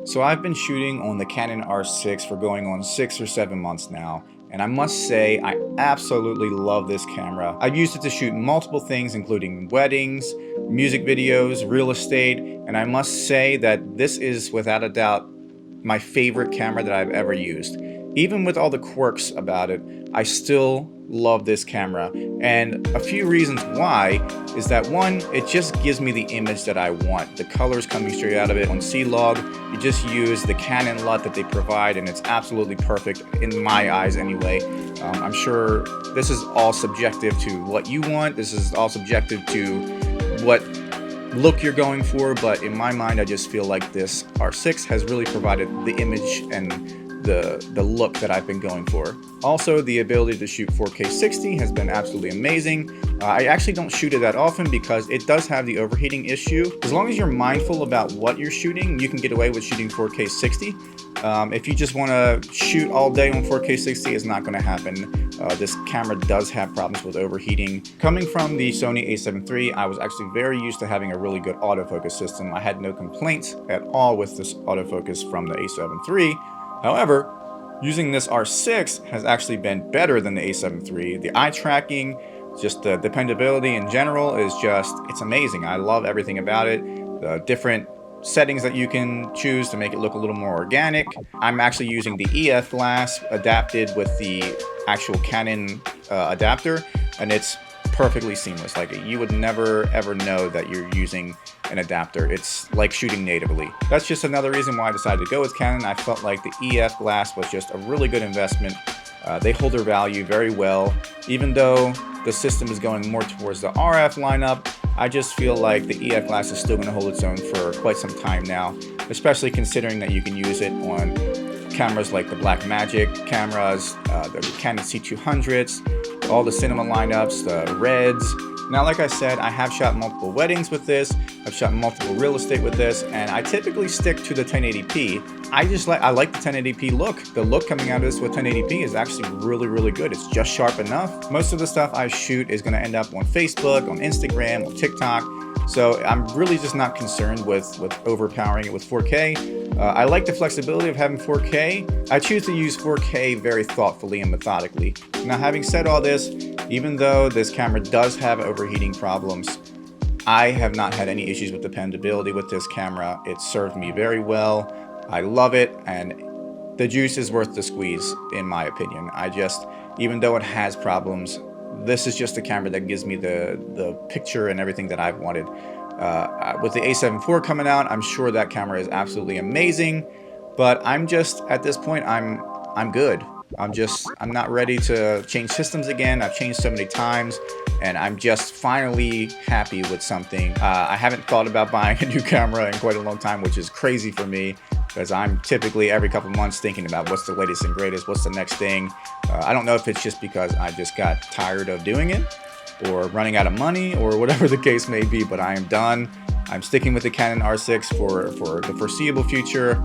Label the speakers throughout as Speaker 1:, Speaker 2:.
Speaker 1: So I've been shooting on the Canon R6 for going on 6 or 7 months now, and I must say I absolutely love this camera. I've used it to shoot multiple things including weddings, music videos, real estate, and I must say that this is without a doubt my favorite camera that I've ever used. Even with all the quirks about it, I still love this camera. And a few reasons why is that one, it just gives me the image that I want. The colors coming straight out of it. On C-Log, you just use the Canon LUT that they provide and it's absolutely perfect in my eyes anyway. I'm sure this is all subjective to what you want. This is all subjective to what look you're going for, but in my mind I just feel like this R6 has really provided the image and the look that I've been going for. Also, the ability to shoot 4K 60 has been absolutely amazing. I actually don't shoot it that often because it does have the overheating issue. As long as you're mindful about what you're shooting, you can get away with shooting 4K 60. If you just want to shoot all day on 4K 60, it's not going to happen. This camera does have problems with overheating. Coming from the Sony a7 III, I was actually very used to having a really good autofocus system. I had no complaints at all with this autofocus from the a7 III. However, using this R6 has actually been better than the a7 III. The eye tracking, just the dependability in general is just, it's amazing. I love everything about it. The different settings that you can choose to make it look a little more organic. I'm actually using the EF glass adapted with the actual Canon adapter, and it's perfectly seamless. Like, you would never ever know that you're using an adapter. It's like shooting natively. That's just another reason why I decided to go with Canon. I felt like the EF glass was just a really good investment. They hold their value very well. Even though the system is going more towards the RF lineup, I just feel like the EF glass is still going to hold its own for quite some time now, especially considering that you can use it on cameras like the Blackmagic cameras, the Canon C200s, all the cinema lineups, the Reds. Now, like I said, I have shot multiple weddings with this, I've shot multiple real estate with this, and I typically stick to the 1080p. I like the 1080p look. The look coming out of this with 1080p is actually really, really good. It's just sharp enough. Most of the stuff I shoot is gonna end up on Facebook, on Instagram, on TikTok. So I'm really just not concerned with overpowering it with 4K. I like the flexibility of having 4K. I choose to use 4K very thoughtfully and methodically. Now, having said all this, even though this camera does have overheating problems, I have not had any issues with dependability with this camera. It served me very well. I love it, and the juice is worth the squeeze, in my opinion. Even though it has problems, this is just a camera that gives me the picture and everything that I've wanted. With the a7 IV coming out, I'm sure that camera is absolutely amazing, but I'm just, at this point, I'm good. I'm not ready to change systems again. I've changed so many times, and I'm just finally happy with something. I haven't thought about buying a new camera in quite a long time, which is crazy for me, because I'm typically every couple months thinking about what's the latest and greatest, what's the next thing. I don't know if it's just because I just got tired of doing it, or running out of money, or whatever the case may be, but I am done. I'm sticking with the Canon R6 for the foreseeable future.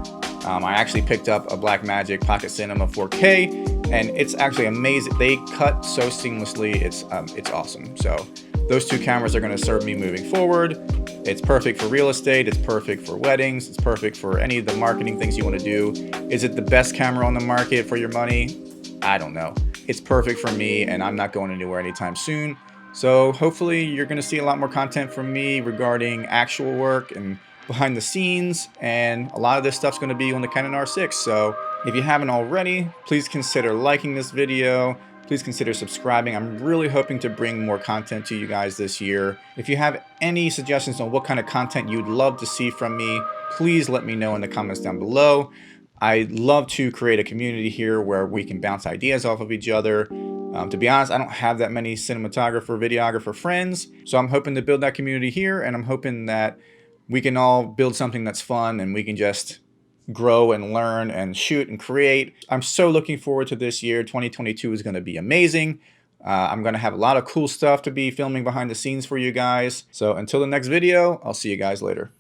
Speaker 1: I actually picked up a Blackmagic Pocket Cinema 4K, and it's actually amazing. They cut so seamlessly. It's awesome. So those two cameras are going to serve me moving forward. It's perfect for real estate. It's perfect for weddings. It's perfect for any of the marketing things you want to do. Is it the best camera on the market for your money? I don't know. It's perfect for me, and I'm not going anywhere anytime soon. So hopefully you're going to see a lot more content from me regarding actual work and behind the scenes, and a lot of this stuff's going to be on the Canon R6. So if you haven't already, please consider liking this video. Please consider subscribing. I'm really hoping to bring more content to you guys this year. If you have any suggestions on what kind of content you'd love to see from me, please let me know in the comments down below. I love to create a community here where we can bounce ideas off of each other. To be honest, I don't have that many cinematographer, videographer friends, so I'm hoping to build that community here, and I'm hoping that we can all build something that's fun and we can just grow and learn and shoot and create. I'm so looking forward to this year. 2022 is going to be amazing. I'm going to have a lot of cool stuff to be filming behind the scenes for you guys. So until the next video, I'll see you guys later.